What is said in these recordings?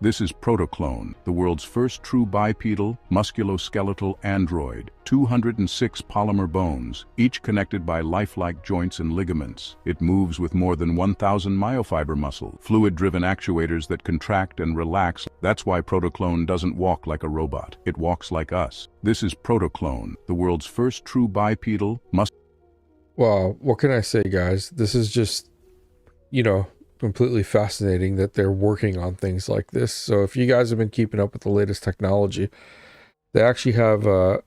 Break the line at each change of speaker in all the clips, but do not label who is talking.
This is Protoclone, the world's first true bipedal, musculoskeletal android. 206 polymer bones, each connected by lifelike joints and ligaments. It moves with more than 1,000 myofiber muscle, fluid-driven actuators that contract and relax. That's why Protoclone doesn't walk like a robot. It walks like us. This is Protoclone, the world's first true bipedal,
Well, what can I say, guys? This is just, completely fascinating that they're working on things like this. So if you guys have been keeping up with the latest technology, they actually have a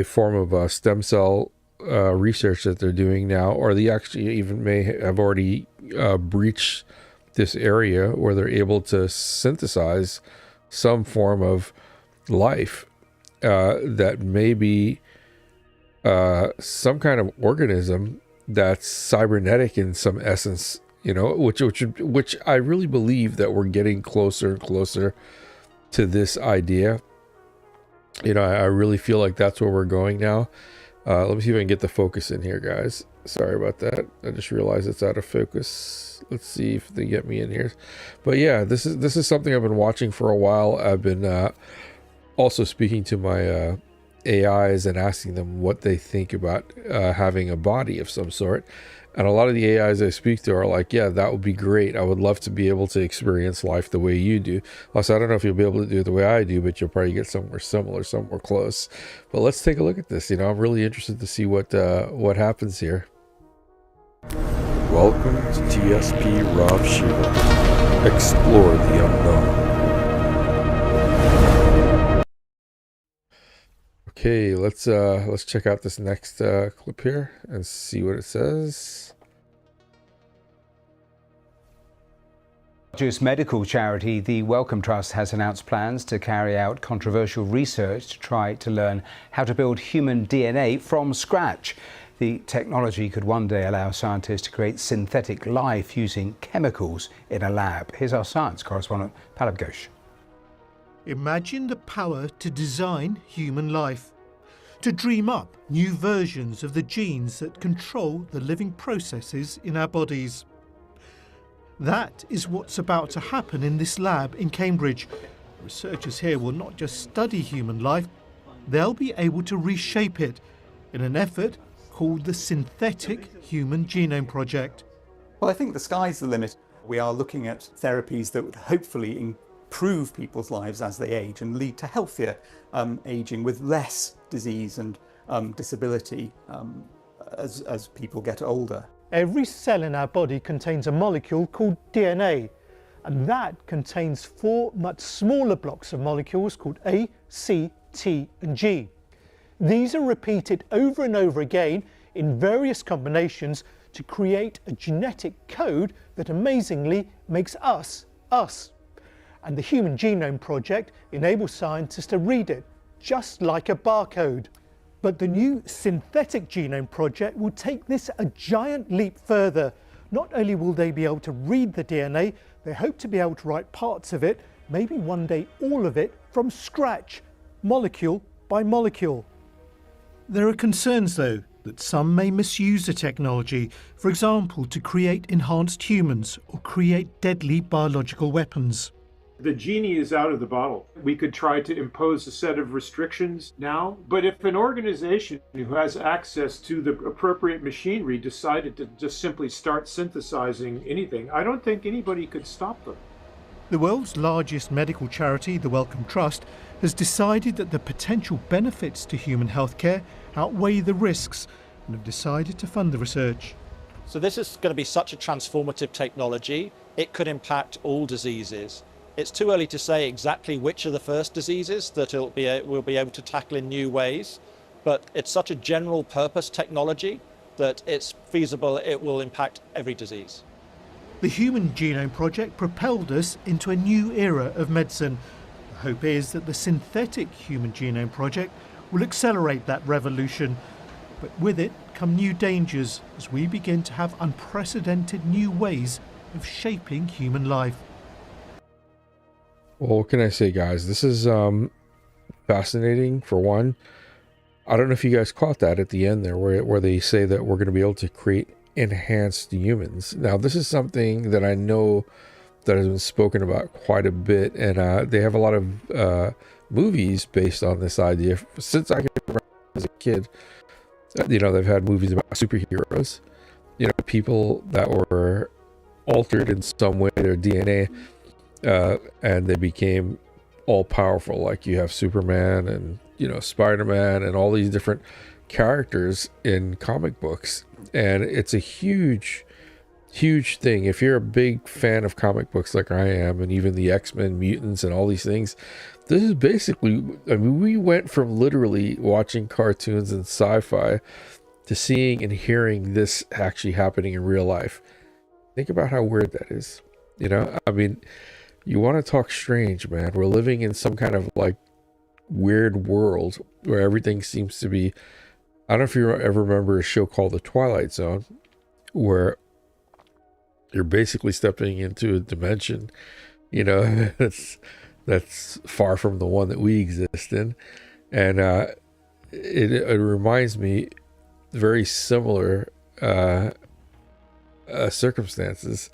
form of stem cell research that they're doing now, or they actually even may have already breached this area where they're able to synthesize some form of life that may be some kind of organism that's cybernetic in some essence, which I really believe that we're getting closer and closer to this idea. I really feel like that's where we're going now. Let me see if I can get the focus in here, guys. Sorry about that. I just realized it's out of focus. Let's see if they get me in here. But yeah, this is something I've been watching for a while. I've been also speaking to my AIs and asking them what they think about having a body of some sort. And a lot of the AIs I speak to are like, yeah, that would be great. I would love to be able to experience life the way you do. Also, I don't know if you'll be able to do it the way I do, but you'll probably get somewhere similar, somewhere close. But let's take a look at this. I'm really interested to see what happens here. Welcome to TSP Rob Shiva. Explore the unknown. Okay, let's check out this next clip here and see what it says.
Jewish medical charity, the Wellcome Trust, has announced plans to carry out controversial research to try to learn how to build human DNA from scratch. The technology could one day allow scientists to create synthetic life using chemicals in a lab. Here's our science correspondent, Palab Ghosh.
Imagine the power to design human life, to dream up new versions of the genes that control the living processes in our bodies. That is what's about to happen in this lab in Cambridge. Researchers here will not just study human life, they'll be able to reshape it in an effort called the Synthetic Human Genome Project.
Well, I think the sky's the limit. We are looking at therapies that would hopefully improve people's lives as they age and lead to healthier aging with less disease and disability as people get older.
Every cell in our body contains a molecule called DNA, and that contains 4 much smaller blocks of molecules called A, C, T and G. These are repeated over and over again in various combinations to create a genetic code that amazingly makes us, us. And the Human Genome Project enables scientists to read it, just like a barcode. But the new Synthetic Genome Project will take this a giant leap further. Not only will they be able to read the DNA, they hope to be able to write parts of it, maybe one day all of it, from scratch, molecule by molecule. There are concerns, though, that some may misuse the technology, for example, to create enhanced humans or create deadly biological weapons.
The genie is out of the bottle. We could try to impose a set of restrictions now, but if an organization who has access to the appropriate machinery decided to just simply start synthesizing anything, I don't think anybody could stop them. The world's largest medical charity, the Wellcome Trust, has decided that the potential benefits to human healthcare outweigh the risks and have decided to fund the research.
So this is going to be such a transformative technology. It could impact all diseases. It's too early to say exactly which are the first diseases that we'll be able to tackle in new ways, but it's such a general purpose technology that it's feasible it will impact every disease. The Human Genome Project propelled us into a new era of medicine. The hope is that the Synthetic Human Genome Project will accelerate that revolution, but with it come new dangers as we begin to have unprecedented new ways of shaping human life.
Well, what can I say, guys? This is fascinating, for one. I don't know if you guys caught that at the end there, where they say that we're going to be able to create enhanced humans. Now, this is something that I know that has been spoken about quite a bit, and they have a lot of movies based on this idea. Since I can remember as a kid, they've had movies about superheroes, people that were altered in some way, their DNA, and they became all powerful. Like you have Superman and Spider-Man and all these different characters in comic books, and it's a huge thing. If you're a big fan of comic books like I am, and even the X-Men, mutants, and all these things, this is basically, we went from literally watching cartoons and sci-fi to seeing and hearing this actually happening in real life. Think about how weird that is. You want to talk strange, man. We're living in some kind of like weird world where everything seems to be, I don't know if you ever remember a show called The Twilight Zone, where you're basically stepping into a dimension, that's far from the one that we exist in. And it reminds me very similar circumstances.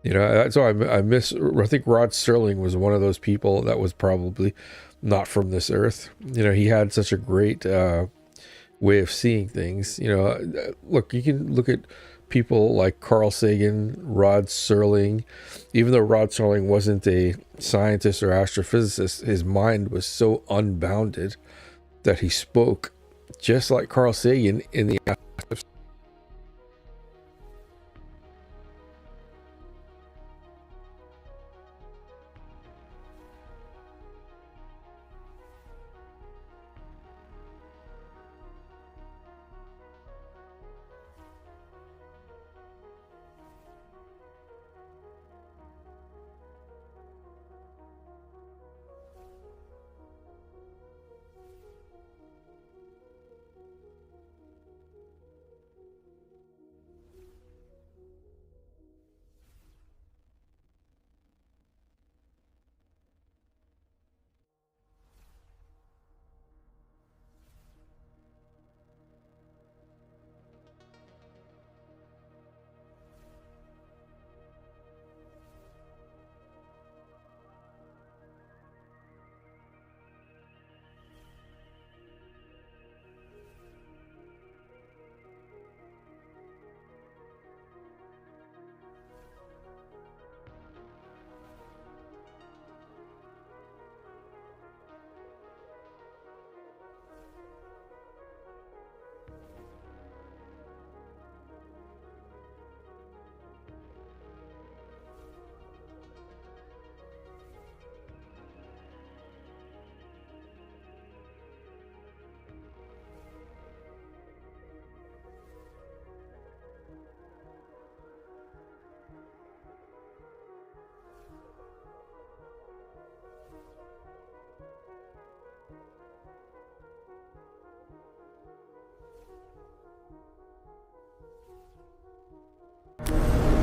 So I think Rod Serling was one of those people that was probably not from this earth. He had such a great way of seeing things. Look, you can look at people like Carl Sagan, Rod Serling. Even though Rod Serling wasn't a scientist or astrophysicist, his mind was so unbounded that he spoke just like Carl Sagan in the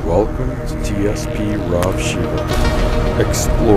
Welcome to TSP Rob Shiva. Explore